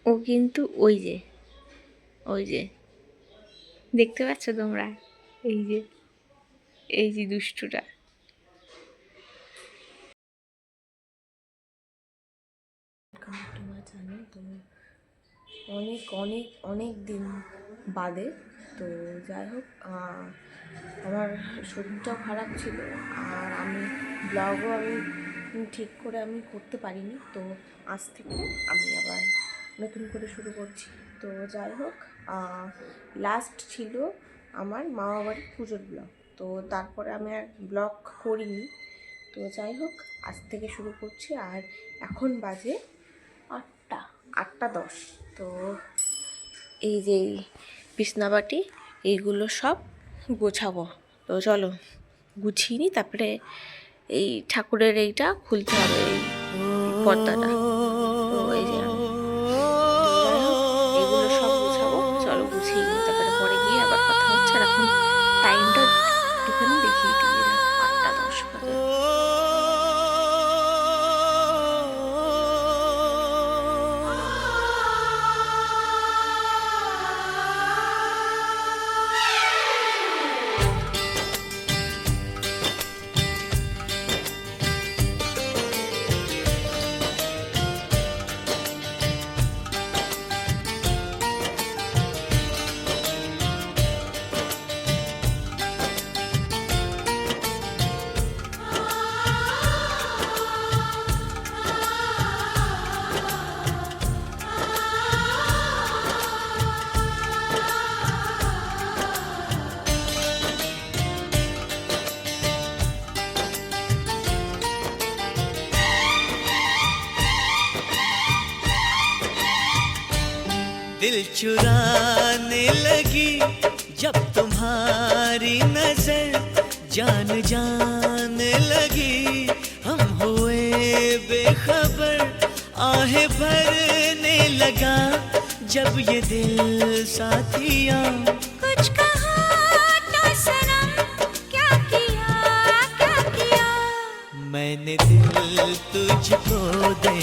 ও কিন্তু ওই যে দেখতে পাচ্ছ তোমরা, এই যে দুষ্টুটা। জানি তো অনেক অনেক অনেক দিন বাদে, তো যাই হোক আমার শরীরটাও খারাপ ছিল, আর আমি ব্লগও ঠিক করে করতে পারিনি। তো আজ থেকে আমি আবার নতুন করে শুরু করছি। তো যাই হোক, লাস্ট ছিল আমার মামা বাড়ির পুজোর ব্লগ, তো তারপরে আমি আর ব্লগ করিনি। তো যাই হোক, আজ থেকে শুরু করছি। আর এখন বাজে 8টা 10। তো এই যে বিছনাবাটি এইগুলো সব গোছাবো। তো চলো গুছিয়ে নিই, তারপরে এই ঠাকুরের এইটা খুলতে হবে, এই পর্দাটা। তো এই যে যাই হোক এগুলো সব গুছাবো, চলো গুছিয়ে নিই, তারপরে পরে গিয়ে আবার কথা হচ্ছে। আর এখন টাইমটা একটুখানি দেখিয়ে দিয়ে 8টা 10 বাজে। दिल चुराने लगी जब तुम्हारी नजर, जान जाने लगी हम हुए बेखबर, आहें भरने लगा जब ये दिल साथिया। कुछ कहा तो सनम, क्या किया मैंने दिल तुझको दे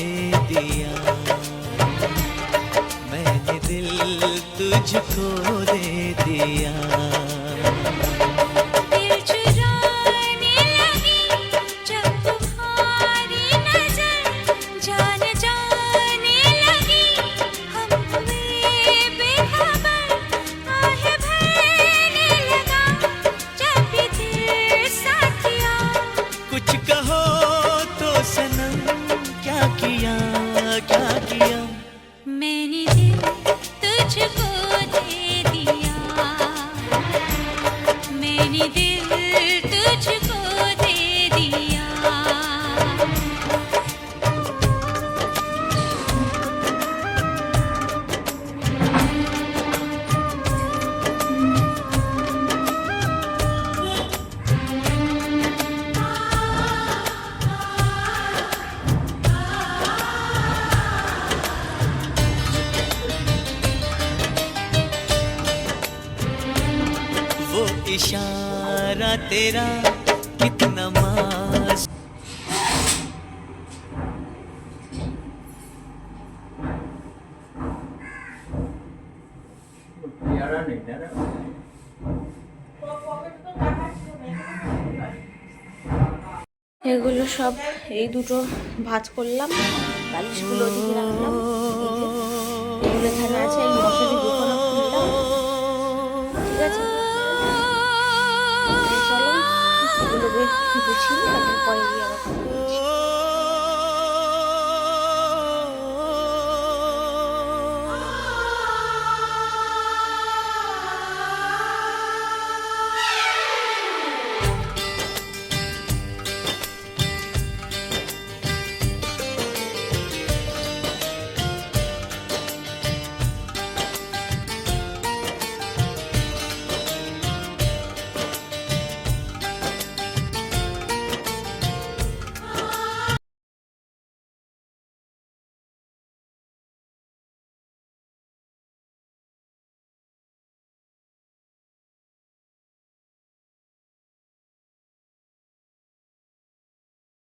दिया, मैंने दिल तुझको दे दिया। दिल चुराने लगी जब तुम्हारी नजर, जान जाने लगी हम हुए बेखबर, आहें भरने लगा जब ये दिल साथिया। कुछ कहो तो सनम, क्या किया मैंने दिल तुझको दे दिया, मैंने दिल तुझको दे दिया। वो इशारा तेरा कितना मास। এগুলো সব এই দুটো ভাঁজ করলাম, বালিশগুলো ওদিকে রাখলাম, এগুলো এখানে আছে। এই মশারি দুখানা খুললাম, ঠিক আছে। চলো এগুলো গুছিয়ে তারপরে পরে গিয়ে আবার কথা বলছি।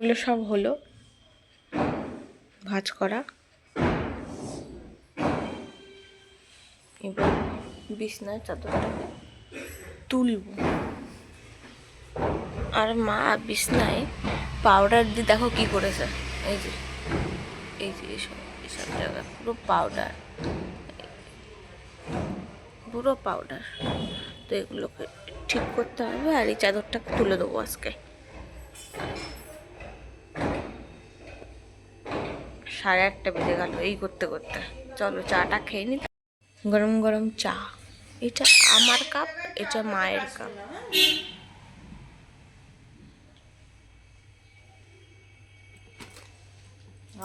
এগুলো সব হলো ভাঁজ করা। এবার বিছনার চাদরটাকে তুলব। আর মা বিছনায় পাউডার দিয়ে দেখো কি করেছে, এই যে এসব জায়গা পুরো পাউডার, পুরো পাউডার। তো এগুলোকে ঠিক করতে হবে আর এই চাদরটাকে তুলে দেবো আজকে। 8:30 বেজে গেল এই করতে করতে। চলো চাটা খেয়ে নি। গরম গরম চা, এটা আমার কাপ, এটা মায়ের কাপ।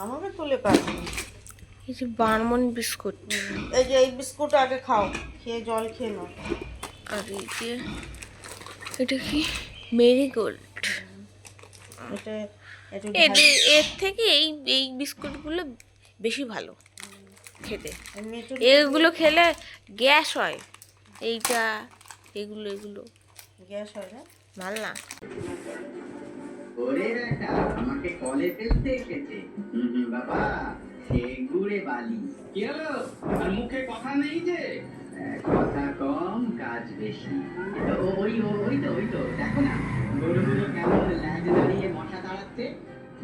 আমাকে তুলে পারবে। এই যে বারমন বিস্কুট, এই যে এই বিস্কুট আগে খাও, খেয়ে জল খেয়ে নাও। আর এই যে এটা কি মেরিগোল্ড। এটা একটু এর থেকে এই এই বিস্কুটগুলো বেশি ভালো খেতে। একটু এগুলো খেলে গ্যাস হয়, এইটা এগুলো এগুলো গ্যাস হয় না। ভালো না। ওরে বেটা আমাকে কলে ফেলতে এসেছে। বাবা সে গুড়ে বালি। কি হলো? আর মুখে কথা নেই যে? কথা কম কাজ বেশি। ওই তো দেখো না গরুগুলো কেমন ল্যাজ দাঁড়িয়ে মশা তাড়াচ্ছে।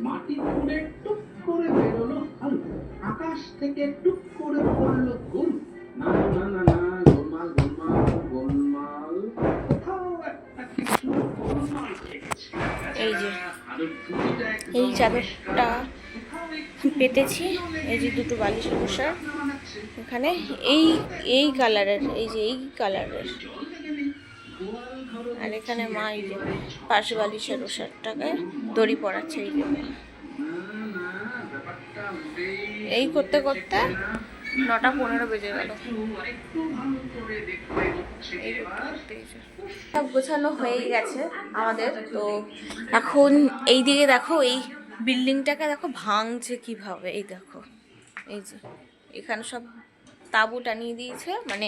মাটি খুঁড়ে টুক করে বেরোলো আলু, আকাশ থেকে টুক করে পড়লো গরু। না না না না, গোলমাল গোলমাল গোলমাল, কোথাও একটা কিছু গোলমাল লেগেছে। এই যে আলুর টুপিটা একদম এই চাদরটা কোথাও একটু পেতেছি, এই যে দুটো বালিশের বসার এখানে এই কালারের, এই যে এই কালারের। আর এখানে মা এই যে পাশে বালিশের ওষারটাকে দড়ি পড়াচ্ছে। এই যে এই করতে করতে 9:15 বেজে গেল। সব গোছানো হয়ে গেছে আমাদের। তো এখন এই দিকে দেখো, এই বিল্ডিংটাকে দেখো ভাঙছে কিভাবে। এই দেখো, এই যে এখানে সব তাঁবু টানিয়ে দিয়েছে, মানে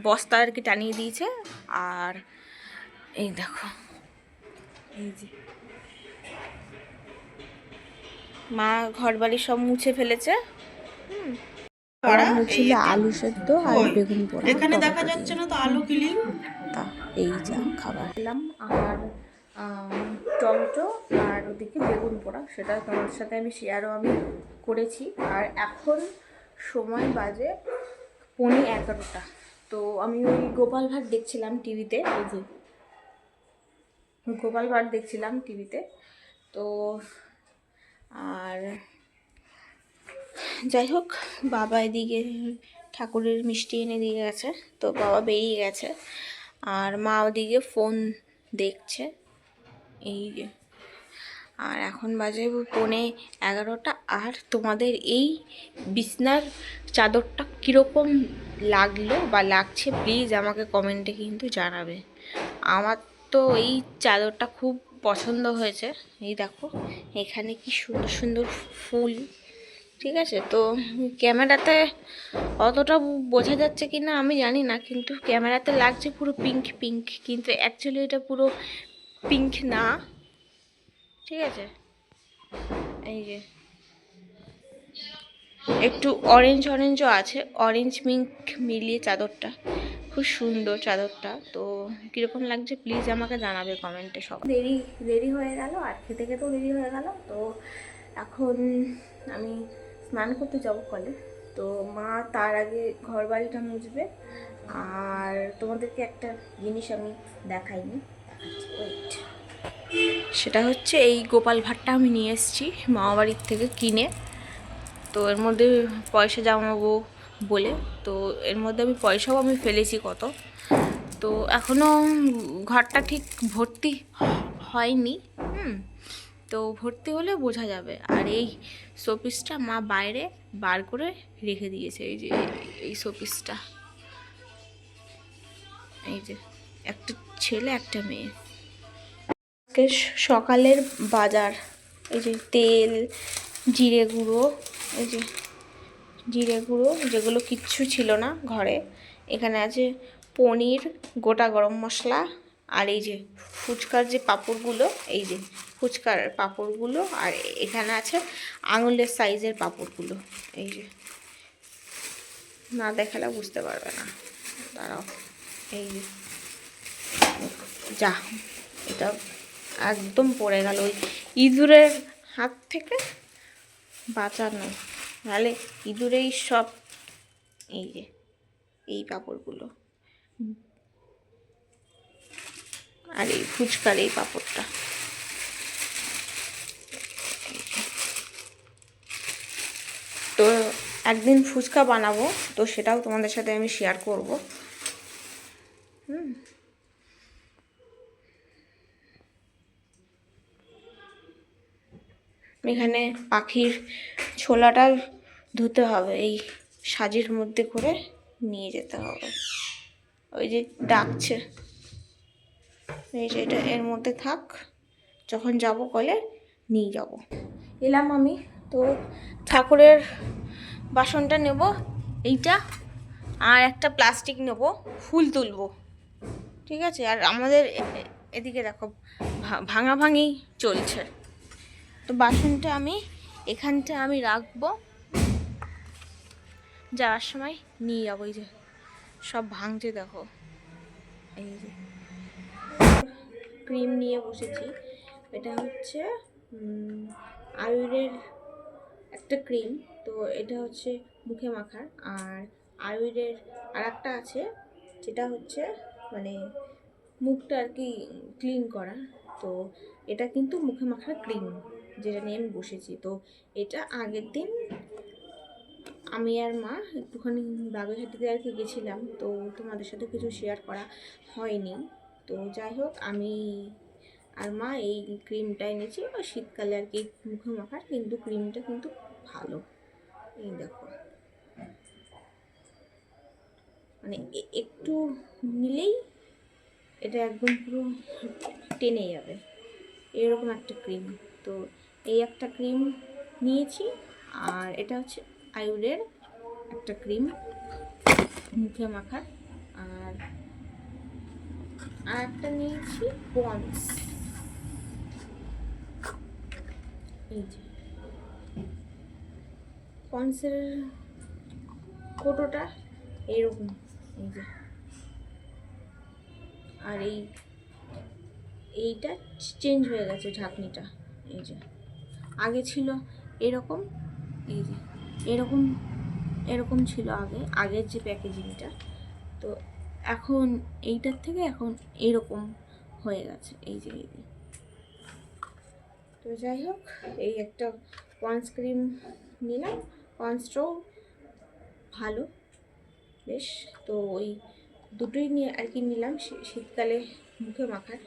বস্তা আর কি টানিয়ে দিয়েছে। আর এই দেখো, এই যে মা ঘর বাড়ি সব মুছে ফেলেছে। মুছিল আলু সেদ্ধ আর বেগুন পোড়া। এখানে দেখা যাচ্ছে না তো আলু কিলি। তা এই যা খাবার খেলাম। আর টমেটো আর ওদিকে বেগুন পোড়া, সেটা তোমার সাথে আমি শেয়ারও আমি করেছি। আর এখন সময় বাজে 11:15। তো আমি ওই গোপাল ভাট দেখছিলাম টিভিতে, এই যে গোপাল ভাট দেখছিলাম টিভিতে। তো আর যাই হোক, বাবা এদিকে ঠাকুরের মিষ্টি এনে দিয়ে গেছে, তো বাবা বেরিয়ে গেছে। আর মা ওদিকে ফোন দেখছে, এই যে। আর এখন বাজে 11:15। আর তোমাদের এই বিছনার চাদরটা কীরকম লাগলো বা লাগছে প্লিজ আমাকে কমেন্টে কিন্তু জানাবে। আমার তো এই চাদরটা খুব পছন্দ হয়েছে। এই দেখো এখানে কি সুন্দর সুন্দর ফুল, ঠিক আছে। তো ক্যামেরাতে অতটা বোঝা যাচ্ছে কি না আমি জানি না, কিন্তু ক্যামেরাতে লাগছে পুরো পিঙ্ক পিঙ্ক, কিন্তু অ্যাকচুয়ালি এটা পুরো পিঙ্ক না, ঠিক আছে। এই যে একটু অরেঞ্জ অরেঞ্জও আছে, অরেঞ্জ পিঙ্ক মিলিয়ে চাদরটা খুব সুন্দর চাদরটা। তো কীরকম লাগছে প্লিজ আমাকে জানাবে কমেন্টে। সব দেরি হয়ে গেল আর খেতে খেতেও দেরি হয়ে গেল। তো এখন আমি স্নান করতে যাব কলে। তো মা তার আগে ঘর বাড়িটা মুছবে। আর তোমাদেরকে একটা জিনিস আমি দেখাইনি, ওয়েট। সেটা হচ্ছে এই গোপাল ভাটটা আমি নিয়ে এসেছি মামা বাড়ির থেকে কিনে। তো এর মধ্যে পয়সা জমাবো বলে, তো এর মধ্যে আমি পয়সাও আমি ফেলেছি কত। তো এখনও ঘরটা ঠিক ভর্তি হয়নি, তো ভর্তি হলে বোঝা যাবে। আর এই শোপিসটা মা বাইরে বার করে রেখে দিয়েছে, এই যে এই শোপিসটা, এই যে একটা ছেলে একটা মেয়ে। আজকে সকালের বাজার, এই যে তেল, জিরে গুঁড়ো, এই যে জিরে গুঁড়ো, যেগুলো কিচ্ছু ছিল না ঘরে। এখানে আছে পনির, গোটা গরম মশলা, আর এই যে ফুচকার যে পাঁপড়গুলো, এই যে ফুচকার পাঁপড়গুলো। আর এখানে আছে আঙুলের সাইজের পাঁপড়গুলো, এই যে না দেখালে বুঝতে পারবে না। দাঁড়াও, এই যে, যা, এটা একদম পড়ে গেল। ওই ইঁদুরের হাত থেকে বাঁচানো, নাহলে ইঁদুরেই সব, এই যে এই পাঁপড়গুলো, আর এই ফুচকার এই পাঁপড়টা। তো একদিন ফুচকা বানাবো, তো সেটাও তোমাদের সাথে আমি শেয়ার করব। এখানে পাখির ছোলাটা ধুতে হবে, এই সাজির মধ্যে করে নিয়ে যেতে হবে। ওই যে ডাকছে, এই যে এটা এর মধ্যে থাক, যখন যাব কলে নিয়ে যাব। এলাম আমি, তো ঠাকুরের বাসনটা নেব এইটা, আর একটা প্লাস্টিক নেব, ফুল তুলবো, ঠিক আছে। আর আমাদের এদিকে দেখো ভাঙা ভাঙি চলছে, তো বাসনটা আমি এখানটা আমি রাখবো, যাওয়ার সময় নিয়ে যাবো। এই যে সব ভাঙছে দেখো, এই যে ক্রিম নিয়ে বসেছি। এটা হচ্ছে আয়ুরের একটা ক্রিম, তো এটা হচ্ছে মুখে মাখার। আর আয়ুরের আর একটা আছে, যেটা হচ্ছে মানে মুখটা আর কি ক্লিন করা। তো এটা কিন্তু মুখে মাখার ক্রিম, যেটা নিয়ে আমি বসেছি। তো এটা আগের দিন আমি আর মা একটুখানি বাগুইহাটিতে আর কি গেছিলাম, তো তোমাদের সাথে কিছু শেয়ার করা হয়নি। তো যাই হোক, আমি আর মা এই ক্রিমটা এনেছি, ওই শীতকালে আর কি মুখে মাখার, কিন্তু ক্রিমটা কিন্তু ভালো। এই দেখো, মানে একটু নিলেই এটা একদম পুরো টেনে যাবে, এরকম একটা ক্রিম। তো এই একটা ক্রিম নিয়েছি, আর এটা হচ্ছে আয়ুরের একটা ক্রিম মুখে মাখার। আর একটা নিয়েছি পন্স, এই যে পন্সের কোটোটা এইরকম, এই যে। আর এইটা চেঞ্জ হয়ে গেছে ঢাকনিটা, এই যে আগে ছিল এরকম, এই যে এরকম এরকম ছিল আগের যে প্যাকেজিংটা, তো এখন এইটার থেকে এখন এরকম হয়ে গেছে, এই যে। তো যাই হোক, এই একটা পন্স ক্রিম নিলাম, পন্সটাও ভালো বেশ। তো ওই দুটোই নিয়ে আর কি নিলাম শীতকালে মুখে মাখার।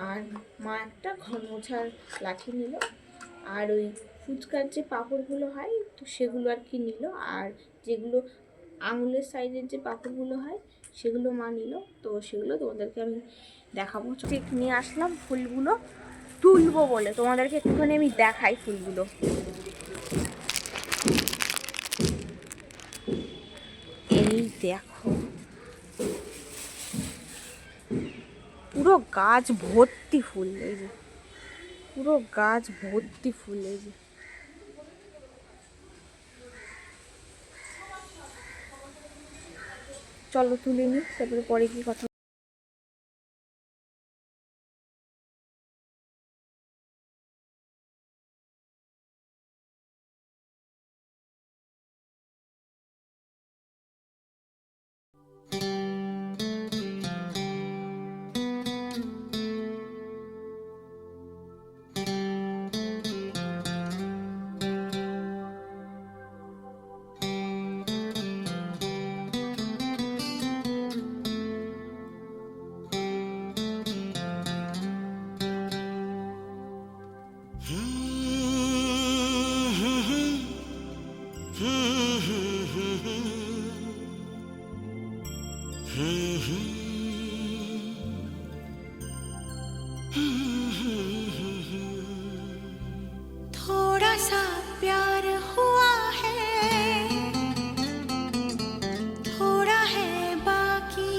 আর মা একটা ঘর মোছার লাঠি নিল, আর ওই ফুচকার যে পাঁপড়গুলো হয় তো সেগুলো আর কি নিল, আর যেগুলো আঙুলের সাইজের যে পাঁপড়গুলো হয় সেগুলো মা নিল। তো সেগুলো তোমাদেরকে আমি দেখাবো। ঠিক নিয়ে আসলাম ফুলগুলো তুলবো বলে, তোমাদেরকে একটুখানি আমি দেখাই ফুলগুলো। এই দেখো, পুরো গাছ ভর্তি ফুল, এই যে পুরো গাছ ভর্তি ফুল, এই যে। চলো তুলে নি, তারপরে পরে কি কথা। थोड़ा सा प्यार हुआ है, थोड़ा है बाकी,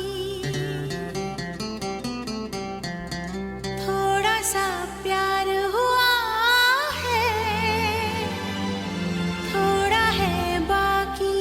थोड़ा सा प्यार हुआ है, थोड़ा है बाकी।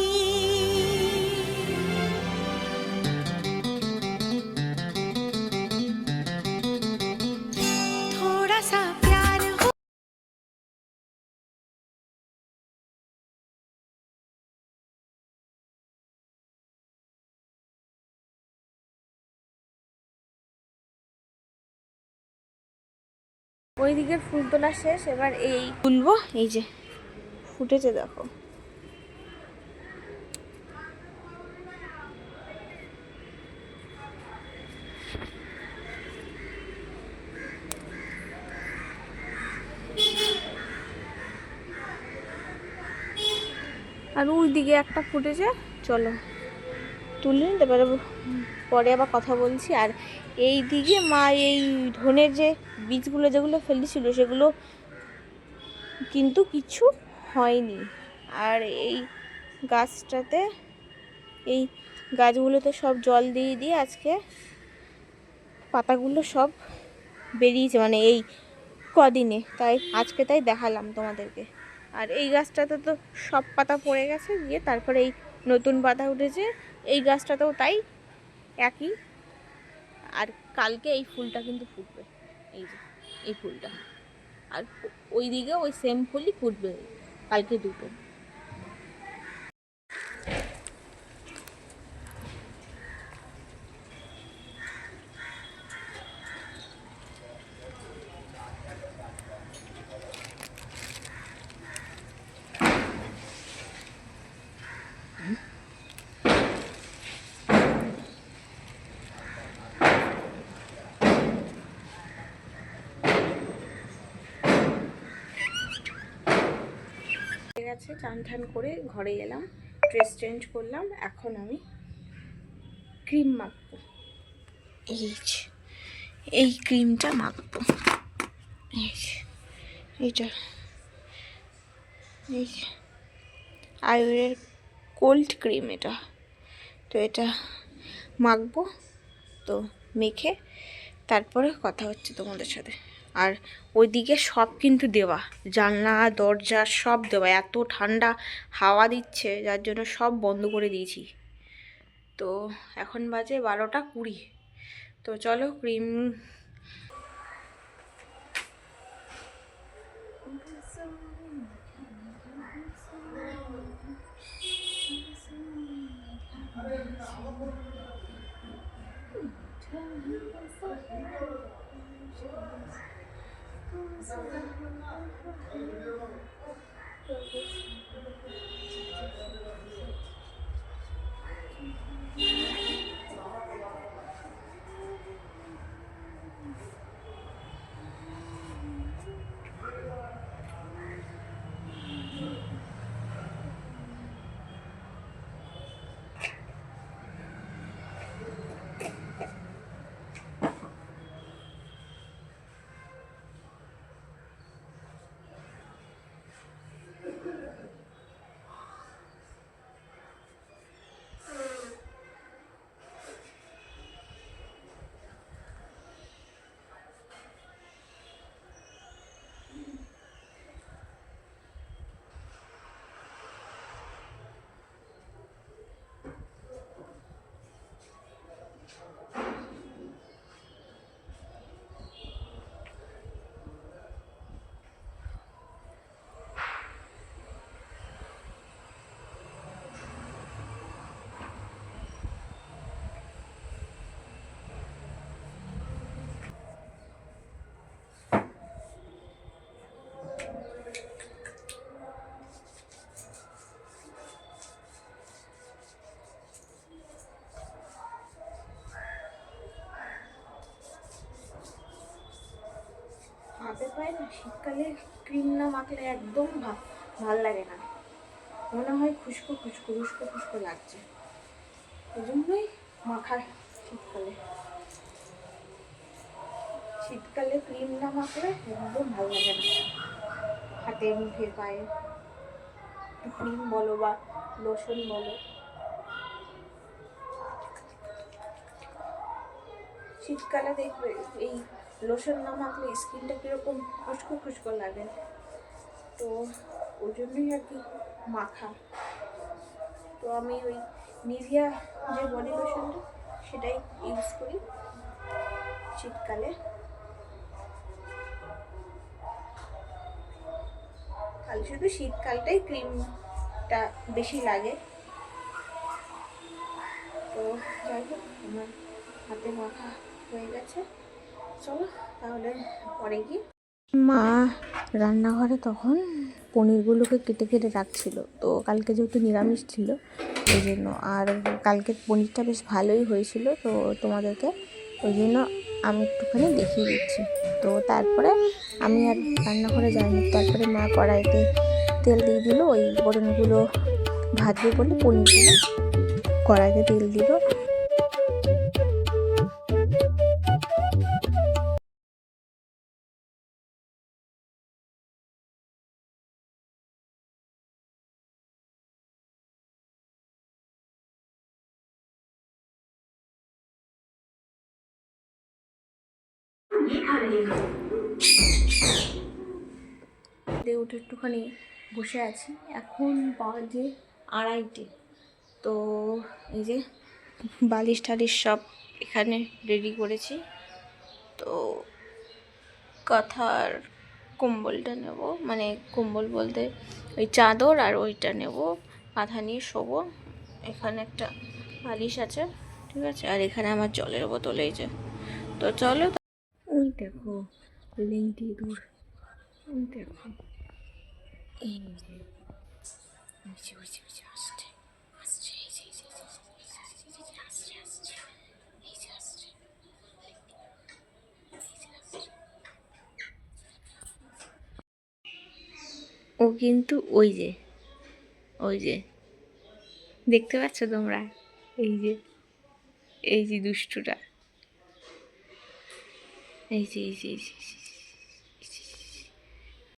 ওই দিকের ফুল তোলা শেষ, এবার এই তুলবো। এই যে ফুটেছে দেখো। আর ওই দিকে একটা ফুটেছে, চলো তুলে নিতে পারবো, পরে আবার কথা বলছি। আর এই দিকে মা এই ধনের যে বীজগুলো যেগুলো ফেলেছিল সেগুলো কিন্তু কিছু হয়নি। আর এই গাছটাতে, এই গাছগুলোতে সব জল দিয়ে দিয়ে আজকে পাতাগুলো সব বেরিয়েছে, মানে এই কদিনে, তাই আজকে তাই দেখালাম তোমাদেরকে। আর এই গাছটাতে তো সব পাতা পড়ে গেছে, গিয়ে তারপরে এই নতুন পাতা উঠেছে। এই গাছটাতেও তাই একই। আর কালকে এই ফুলটা কিন্তু ফুটবে, এই যে এই ফুলটা। আর ওই দিকে ওই সেম ফুলই ফুটবে কালকে দুটো। গেছে, চান ঠান করে ঘরে এলাম, ড্রেস চেঞ্জ করলাম। এখন আমি ক্রিম মাখবো। এই ক্রিমটা মাখবো, এইটা এই আয়ুরের কোল্ড ক্রিম এটা। তো এটা মাখবো, তো মেখে তারপরে কথা হচ্ছে তোমাদের সাথে। আর ওইদিকে সব কিন্তু দেওয়া, জানলা দরজা সব দেওয়া, এত ঠান্ডা হাওয়া দিচ্ছে যার জন্য সব বন্ধ করে দিয়েছি। তো এখন বাজে 12:20। তো চলো ক্রিম হাতে পায় না, শীতকালে ক্রিম না মাখলে একদম ভাল লাগে না, মনে হয় খুশকো খুশকো খুশকো খুশকো লাগছে। ওই জন্যই মাখার শীতকালে, শীতকালে ক্রিম না মাখলে একদম ভালো লাগে না। হাতে মুখে পায়ে ক্রিম বলো বা লোশন বলো, শীতকালে দেখবে এই লোশন না মাখলে স্কিনটা কীরকম খুশকো খুশকো লাগে। তো ওই জন্যই আর কি মাখা। তো আমি ওই নিভিয়া যে বডি লোশনটা সেটাই ইউজ করি শীতকালে। আর শুধু শীতকালটাই ক্রিমটা বেশি লাগে। তো যাই হোক, আমার হাতে মাখা হয়ে গেছে, চলো তাহলে পরে গিয়ে মা রান্নাঘরে তখন পনিরগুলোকে কেটে কেটে রাখছিল। তো কালকে যেহেতু নিরামিষ ছিল ওই জন্য, আর কালকে পনিরটা বেশ ভালোই হয়েছিল, তো তোমাদেরকে ওই জন্য আমি একটুখানি দেখিয়ে দিচ্ছি। তো তারপরে আমি আর রান্নাঘরে যাইনি। তারপরে মা কড়াইতে তেল দিয়ে দিল, ওই পনিরগুলো ভাজবে বলে পনিরগুলো কড়াইতে তেল দিল। দিয়ে উঠে একটুখানি বসে আছি। এখন বাজে 2:30। তো এই যে বালিশ টালিশ সব এখানে রেডি করেছি। তো কাঁথার কম্বলটা নেব, মানে কম্বল বলতে ওই চাদর, আর ওইটা নেব, কাঁথা নিয়ে শোবো। এখানে একটা বালিশ আছে, ঠিক আছে, আর এখানে আমার জলের বোতল এই যে। তো চলো, ওই দেখো লেংটি দূর, ওই দেখো এই যে আসছে আসছে, এই যে আসছে আসছে, এই যে আসছে, ও কিন্তু ওই যে দেখতে পাচ্ছ তোমরা, এই যে দুষ্টুটা, এই যে